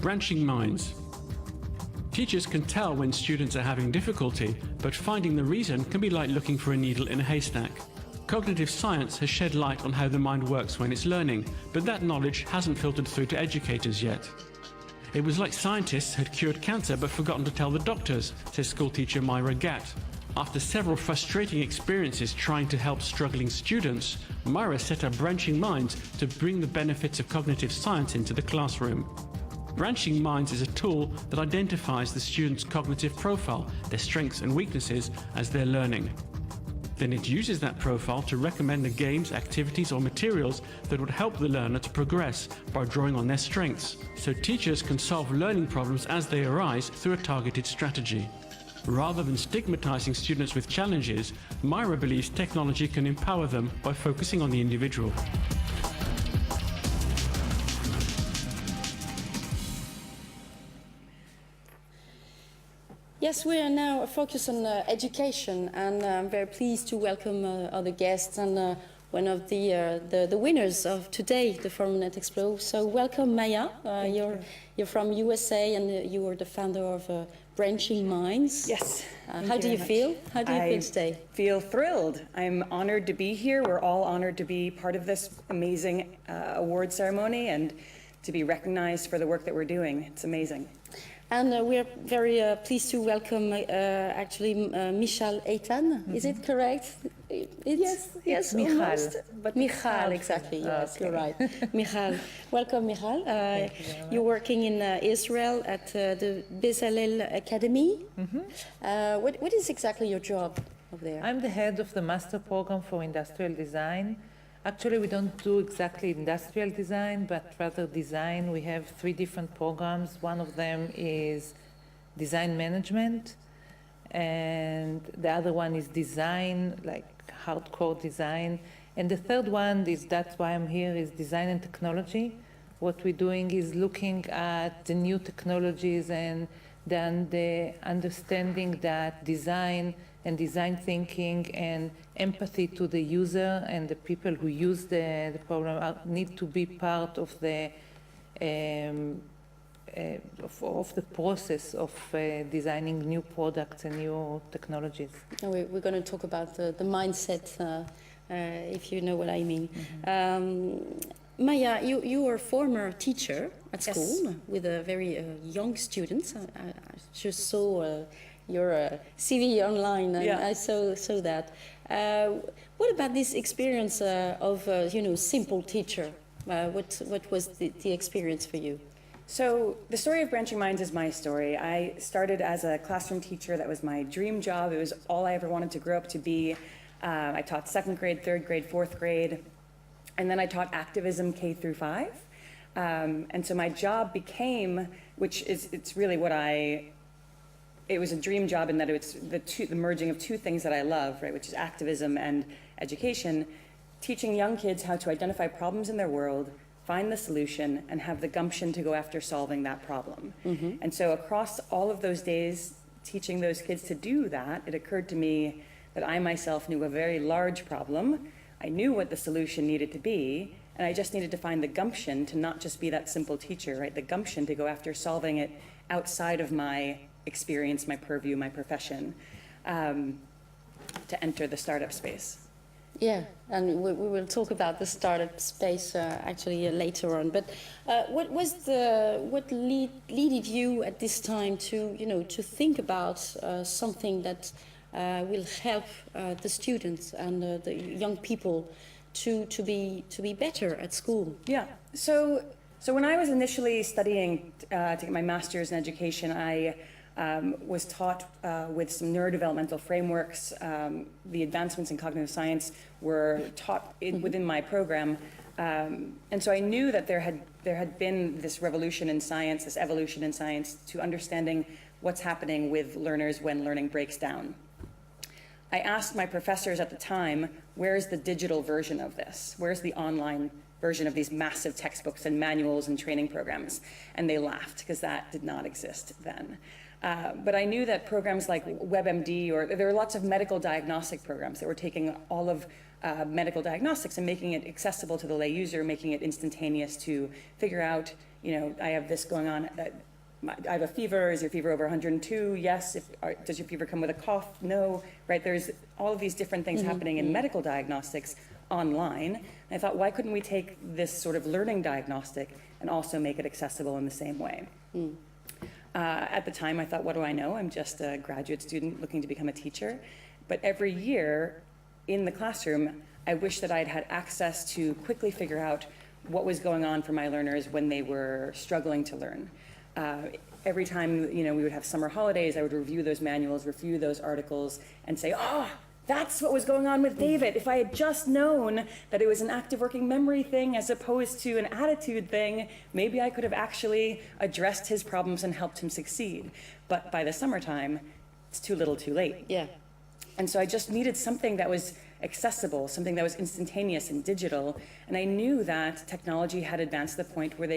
Branching minds. Teachers can tell when students are having difficulty, but finding the reason can be like looking for a needle in a haystack. Cognitive science has shed light on how the mind works when it's learning, but that knowledge hasn't filtered through to educators yet. It was like scientists had cured cancer but forgotten to tell the doctors, says schoolteacher Myra Gatt. After several frustrating experiences trying to help struggling students, Myra set up Branching Minds to bring the benefits of cognitive science into the classroom. Branching Minds is a tool that identifies the student's cognitive profile, their strengths and weaknesses as they're learning. Then it uses that profile to recommend the games, activities or materials that would help the learner to progress by drawing on their strengths, so teachers can solve learning problems as they arise through a targeted strategy. Rather than stigmatizing students with challenges, Myra believes technology can empower them by focusing on the individual. Yes, we are now focused on education, and I'm very pleased to welcome other guests and one of the winners of today, the Forum Netexplo. So welcome, Maya. You're from USA, and you are the founder of Branching Minds. Yes. How do you feel? How do you feel today? I feel thrilled. I'm honored to be here. We're all honored to be part of this amazing award ceremony and to be recognized for the work that we're doing. It's amazing. And we're very pleased to welcome Michal Eitan. Is it correct? Yes, Michal. almost. But Michal, exactly. Yes, okay. You're right. Michal, welcome, Michal. You're working in Israel at the Bezalel Academy. What is exactly your job over there? I'm the head of the Master Program for Industrial Design. Actually, we don't do exactly industrial design, but rather design. We have 3 different programs. One of them is design management, and the other one is design, like hardcore design. And the third one is, that's why I'm here, is design and technology. What we're doing is looking at the new technologies and then the understanding that design and design thinking and empathy to the user and the people who use the program need to be part of the process of designing new products and new technologies. We're going to talk about the mindset, if you know what I mean. Maya, you are a former teacher at school with a very young students. I just saw your CV online, and I saw that. What about this experience of simple teacher? What was the experience for you? So the story of Branching Minds is my story. I started as a classroom teacher. That was my dream job. It was all I ever wanted to grow up to be. I taught 2nd grade, 3rd grade, 4th grade, and then I taught activism K through 5. And so my job became, it's really what it was a dream job in that it's the merging of 2 things that I love, right, which is activism and education, teaching young kids how to identify problems in their world, find the solution, and have the gumption to go after solving that problem. And so across all of those days, teaching those kids to do that, it occurred to me that I myself knew a very large problem. I knew what the solution needed to be, and I just needed to find the gumption to not just be that simple teacher, right? The gumption to go after solving it outside of my experience, my purview, my profession, to enter the startup space. Yeah, and we will talk about the startup space actually later on. But what leaded you at this time to to think about something that will help the students and the young people to be better at school? Yeah. So when I was initially studying to get my master's in education, I was taught with some neurodevelopmental frameworks. The advancements in cognitive science were taught within my program. And so I knew that there had been this revolution in science, this evolution in science, to understanding what's happening with learners when learning breaks down. I asked my professors at the time, where's the digital version of this? Where's the online version of these massive textbooks and manuals and training programs? And they laughed, because that did not exist then. But I knew that programs like WebMD, or there were lots of medical diagnostic programs that were taking all of medical diagnostics and making it accessible to the lay user, making it instantaneous to figure out I have this going on. I have a fever. Is your fever over 102? Yes. Does your fever come with a cough? No. Right? There's all of these different things happening in medical diagnostics online. And I thought, why couldn't we take this sort of learning diagnostic and also make it accessible in the same way? At the time, I thought, what do I know? I'm just a graduate student looking to become a teacher. But every year in the classroom, I wish that I'd had access to quickly figure out what was going on for my learners when they were struggling to learn. Every time, we would have summer holidays, I would review those manuals, review those articles, and say, oh, that's what was going on with David. If I had just known that it was an active working memory thing as opposed to an attitude thing, maybe I could have actually addressed his problems and helped him succeed. But by the summertime, it's too little too late. Yeah. And so I just needed something that was accessible, something that was instantaneous and digital. And I knew that technology had advanced to the point where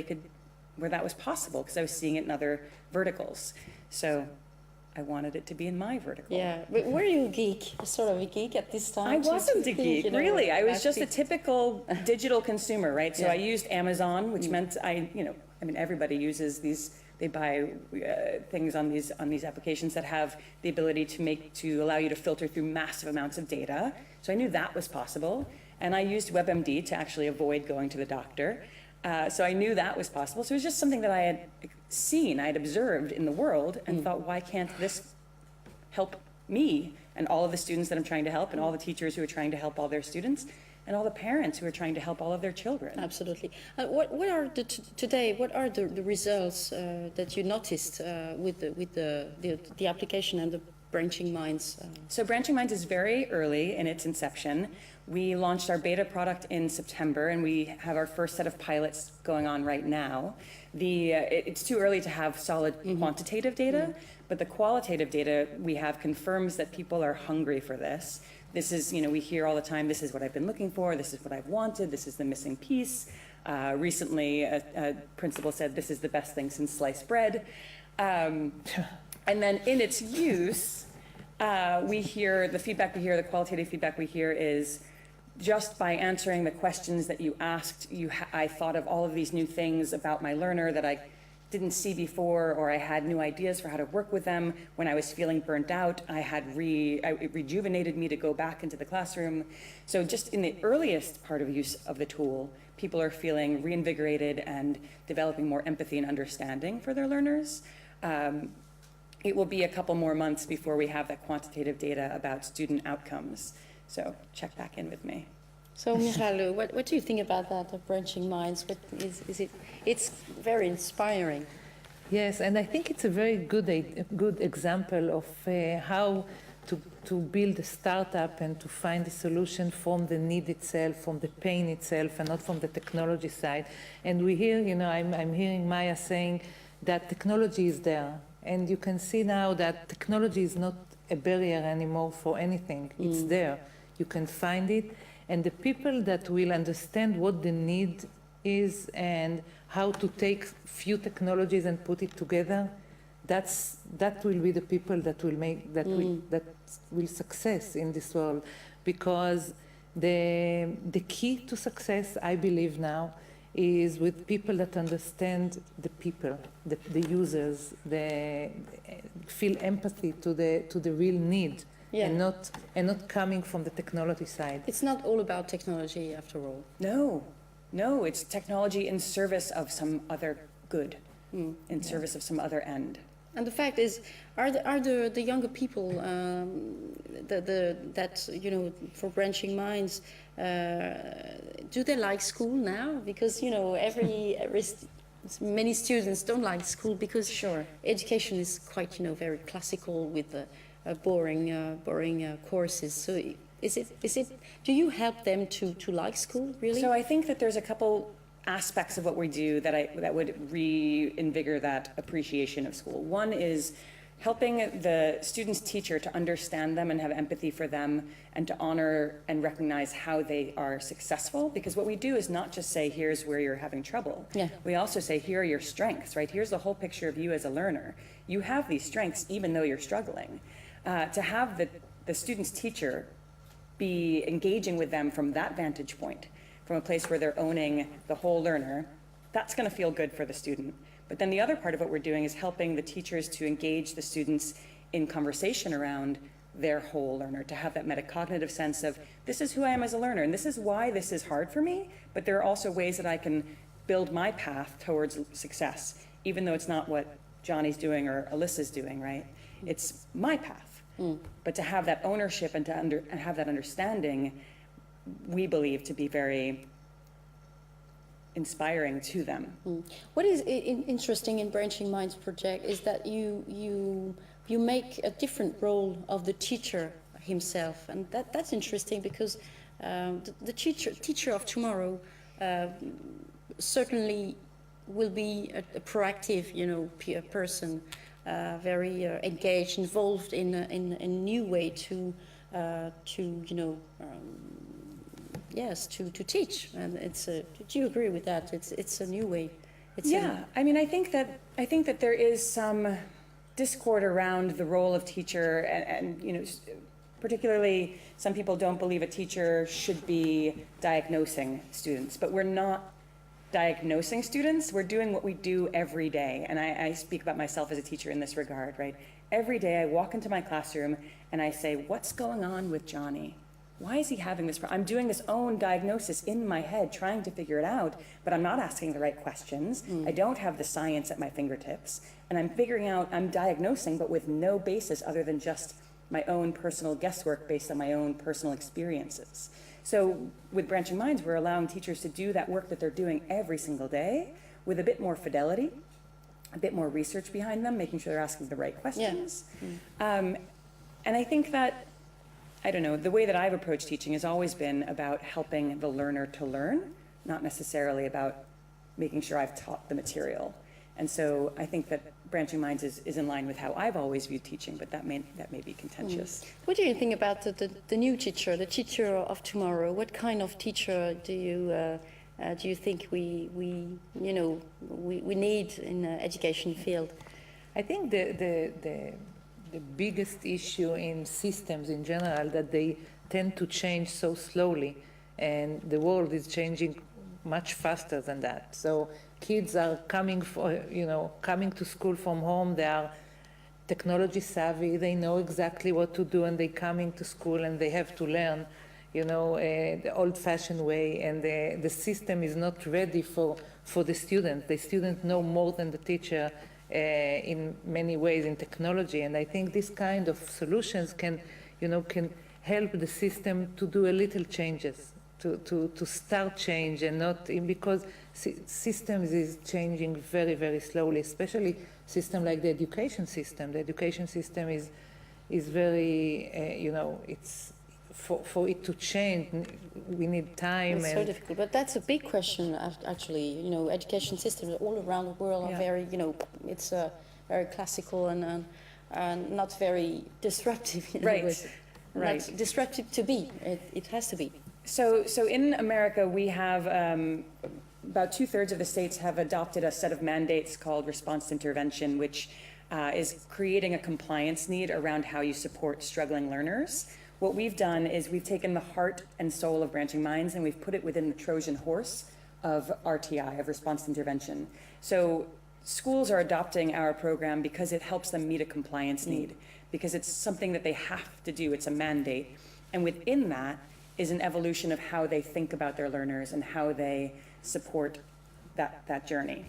that was possible, because I was seeing it in other verticals. So I wanted it to be in my vertical. Yeah, but were you a geek, sort of a geek at this time? I wasn't a geek, really. I was just a about typical digital consumer, right? So Yeah. I used Amazon, which meant everybody uses these. They buy things on these applications that have the ability to allow you to filter through massive amounts of data. So I knew that was possible, and I used WebMD to actually avoid going to the doctor. So I knew that was possible. So it was just something that I had seen, I had observed in the world, and thought, why can't this help me and all of the students that I'm trying to help, and all the teachers who are trying to help all their students, and all the parents who are trying to help all of their children? Absolutely. What are today? What are the results that you noticed with the application and the Branching Minds? So Branching Minds is very early in its inception. We launched our beta product in September, and we have our first set of pilots going on right now. It's too early to have solid quantitative data, but the qualitative data we have confirms that people are hungry for this. This is, we hear all the time, this is what I've been looking for, this is what I've wanted, this is the missing piece. Recently, a principal said, this is the best thing since sliced bread. And then in its use, the feedback we hear, the qualitative feedback we hear is, just by answering the questions that you asked, I thought of all of these new things about my learner that I didn't see before, or I had new ideas for how to work with them. When I was feeling burnt out, it rejuvenated me to go back into the classroom. So just in the earliest part of use of the tool, people are feeling reinvigorated and developing more empathy and understanding for their learners. It will be a couple more months before we have that quantitative data about student outcomes. So check back in with me. So, Michalu, what do you think about that, of Branching Minds? What is it? It's very inspiring. Yes, and I think it's a very good example of how to build a startup and to find a solution from the need itself, from the pain itself, and not from the technology side. And we hear, I'm hearing Maya saying that technology is there, and you can see now that technology is not a barrier anymore for anything. It's there. You can find it. And the people that will understand what the need is and how to take few technologies and put it together, that will be the people that will success in this world. Because the key to success, I believe now, is with people that understand the people, the users, feel empathy to the real need. Yeah. And not coming from the technology side. It's not all about technology, after all. No, it's technology in service of some other good, in service of some other end. And the fact is, are the younger people for Branching Minds, do they like school now? Because many students don't like school because education is quite very classical with the boring courses. So is it? Do you help them to like school, really? So I think that there's a couple aspects of what we do that would reinvigorate that appreciation of school. One is helping the student's teacher to understand them and have empathy for them, and to honor and recognize how they are successful. Because what we do is not just say, here's where you're having trouble. Yeah. We also say, here are your strengths, right? Here's the whole picture of you as a learner. You have these strengths even though you're struggling. To have the student's teacher be engaging with them from that vantage point, from a place where they're owning the whole learner, That's going to feel good for the student. But then the other part of what we're doing is helping the teachers to engage the students in conversation around their whole learner, to have that metacognitive sense of, this is who I am as a learner, and this is why this is hard for me, but there are also ways that I can build my path towards success, even though it's not what Johnny's doing or Alyssa's doing, right? It's my path. But to have that ownership and to have that understanding, we believe to be very inspiring to them. What is interesting in Branching Minds project is that you make a different role of the teacher himself, and that's interesting because the teacher of tomorrow certainly will be a proactive, person, very engaged, involved in a new way to teach. And do you agree with that? It's a new way. I mean, I think that there is some discord around the role of teacher, and particularly some people don't believe a teacher should be diagnosing students, but we're not diagnosing students. We're doing what we do every day, and I speak about myself as a teacher in this regard, right? Every day I walk into my classroom and I say, what's going on with Johnny? Why is he having this problem? I'm doing this own diagnosis in my head, trying to figure it out, but I'm not asking the right questions. I don't have the science at my fingertips, and I'm diagnosing, but with no basis other than just my own personal guesswork based on my own personal experiences. So with Branching Minds, we're allowing teachers to do that work that they're doing every single day with a bit more fidelity, a bit more research behind them, making sure they're asking the right questions. And I think that, I don't know, the way that I've approached teaching has always been about helping the learner to learn, not necessarily about making sure I've taught the material. And so I think that Branching Minds is in line with how I've always viewed teaching, but that may be contentious. What do you think about the new teacher, the teacher of tomorrow? What kind of teacher do you think we need in the education field? I think the biggest issue in systems in general that they tend to change so slowly, and the world is changing much faster than that. So kids are coming to school from home. They are technology savvy. They know exactly what to do, and they coming to school and they have to learn, the old-fashioned way. And the system is not ready for the student. The student know more than the teacher in many ways in technology. And I think this kind of solutions can help the system to do a little changes, to start change, and not because systems is changing very, very slowly, especially system like the education system. The education system is very, it's for it to change, we need time. It's so difficult, but that's a big question, actually. Education systems all around the world are very, it's very classical and not very disruptive. Right. Not disruptive to be. It has to be. So in America, we have about 2/3 of the states have adopted a set of mandates called response to intervention, which is creating a compliance need around how you support struggling learners. What we've done is we've taken the heart and soul of Branching Minds and we've put it within the Trojan horse of RTI, of response to intervention. So schools are adopting our program because it helps them meet a compliance need, because it's something that they have to do. It's a mandate. And within that is an evolution of how they think about their learners and how they support that journey.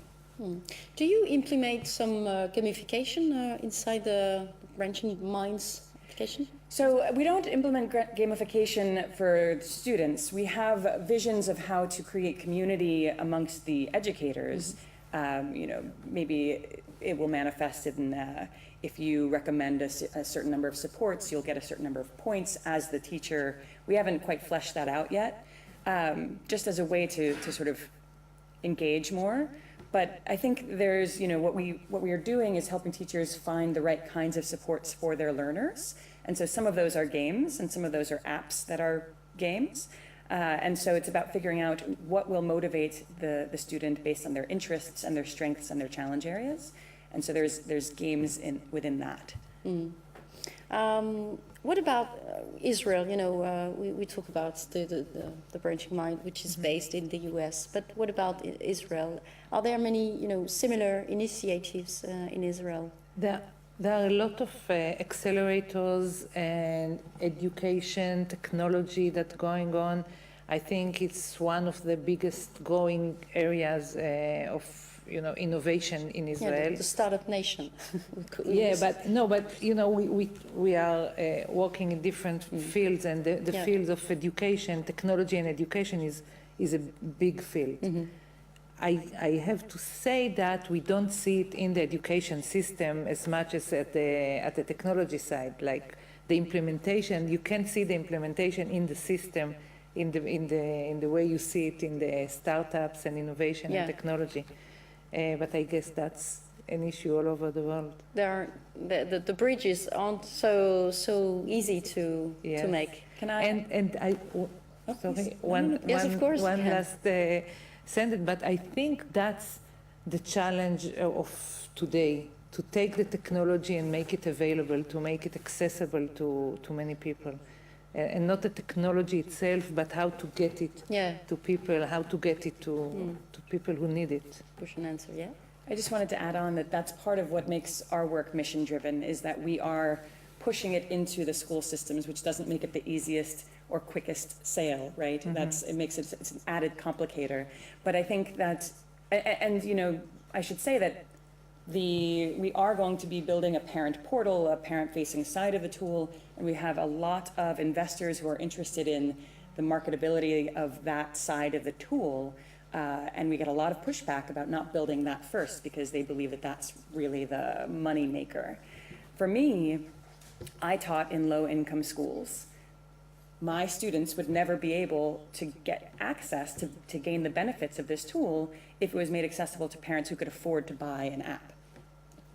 Do you implement some gamification inside the Branching Minds application? So we don't implement gamification for students. We have visions of how to create community amongst the educators. Maybe it will manifest in if you recommend a certain number of supports, you'll get a certain number of points as the teacher. We haven't quite fleshed that out yet, just as a way to sort of engage more. But I think there's, what we are doing is helping teachers find the right kinds of supports for their learners. And so some of those are games and some of those are apps that are games. And so it's about figuring out what will motivate the student based on their interests and their strengths and their challenge areas. And so there's games within that. What about Israel? You know, we talk about the branching mind, which is based in the US, but what about Israel? Are there many, you know, similar initiatives in Israel? There are a lot of accelerators and education, technology that's going on. I think it's one of the biggest growing areas of innovation in Israel. Yeah, the startup nation. Yeah, but you know, we are working in different fields, and the fields of education, technology and education is a big field. I have to say that we don't see it in the education system as much as at the technology side. Like the implementation, you can see the implementation in the system, in the way you see it in the startups and innovation and technology. But I guess that's an issue all over the world. The bridges aren't so easy to make. Can I? Sorry, yes, of course. One last sentence, but I think that's the challenge of today, to take the technology and make it available, to make it accessible to many people. And not the technology itself, but how to get it to people, how to get it to people who need it. Push an answer, yeah? I just wanted to add on that that's part of what makes our work mission-driven, is that we are pushing it into the school systems, which doesn't make it the easiest or quickest sale, right? It makes it's an added complicator. But I think that, and you know, I should say that we are going to be building a parent portal, a parent-facing side of the tool, and we have a lot of investors who are interested in the marketability of that side of the tool, and we get a lot of pushback about not building that first because they believe that that's really the money maker. For me, I taught in low-income schools. My students would never be able to get access to gain the benefits of this tool if it was made accessible to parents who could afford to buy an app.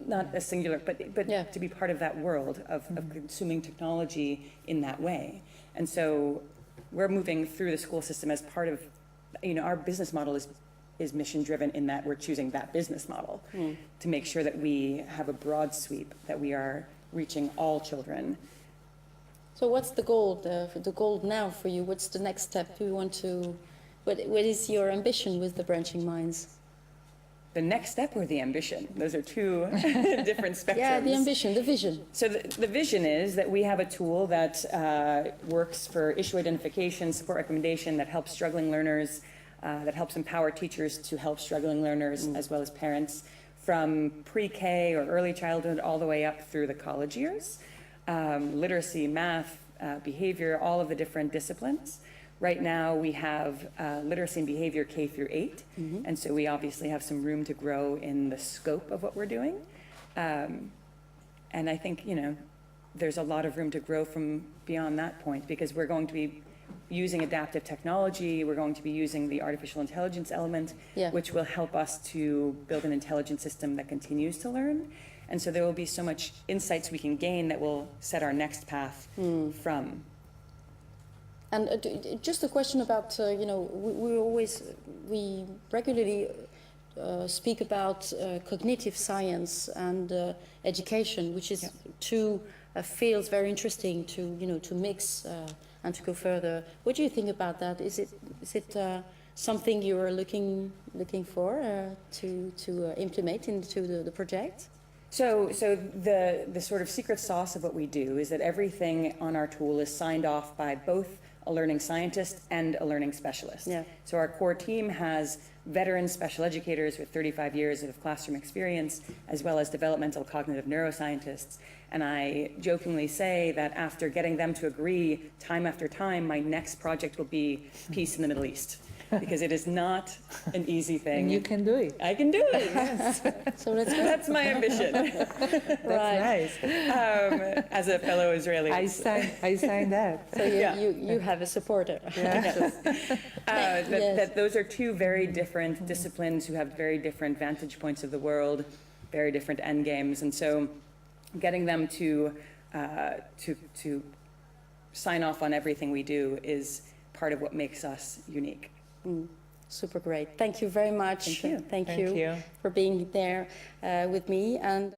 Not a singular, but to be part of that world of consuming technology in that way. And so we're moving through the school system as part of, you know, our business model is mission driven in that we're choosing that business model to make sure that we have a broad sweep, that we are reaching all children. So what's the goal now for you? What's the next step? Do you want to, what is your ambition with the Branching Minds? The next step or the ambition? Those are two different spectrums. Yeah, the ambition, the vision. So the vision is that we have a tool that works for issue identification, support recommendation, that helps struggling learners, that helps empower teachers to help struggling learners as well as parents from pre-K or early childhood all the way up through the college years. Literacy, math, behavior, all of the different disciplines. Right now we have literacy and behavior K through 8, and so we obviously have some room to grow in the scope of what we're doing. And I think, you know, there's a lot of room to grow from beyond that point, because we're going to be using adaptive technology, we're going to be using the artificial intelligence element, which will help us to build an intelligent system that continues to learn. And so there will be so much insights we can gain that will set our next path from. And just a question about, you know, we regularly speak about cognitive science and education, which is two fields very interesting to, you know, to mix and to go further. What do you think about that? Is it something you are looking for to implement into the project? So the sort of secret sauce of what we do is that everything on our tool is signed off by both a learning scientist and a learning specialist. So our core team has veteran special educators with 35 years of classroom experience, as well as developmental cognitive neuroscientists. And I jokingly say that after getting them to agree time after time, my next project will be peace in the Middle East. Because it is not an easy thing. And you can do it. I can do it, yes. So that's my ambition. That's nice. As a fellow Israeli. I signed that. So you have a supporter. That those are two very different disciplines who have very different vantage points of the world, very different end games. And so getting them to sign off on everything we do is part of what makes us unique. Super great. Thank you very much. Thank you. Thank you for being there with me. And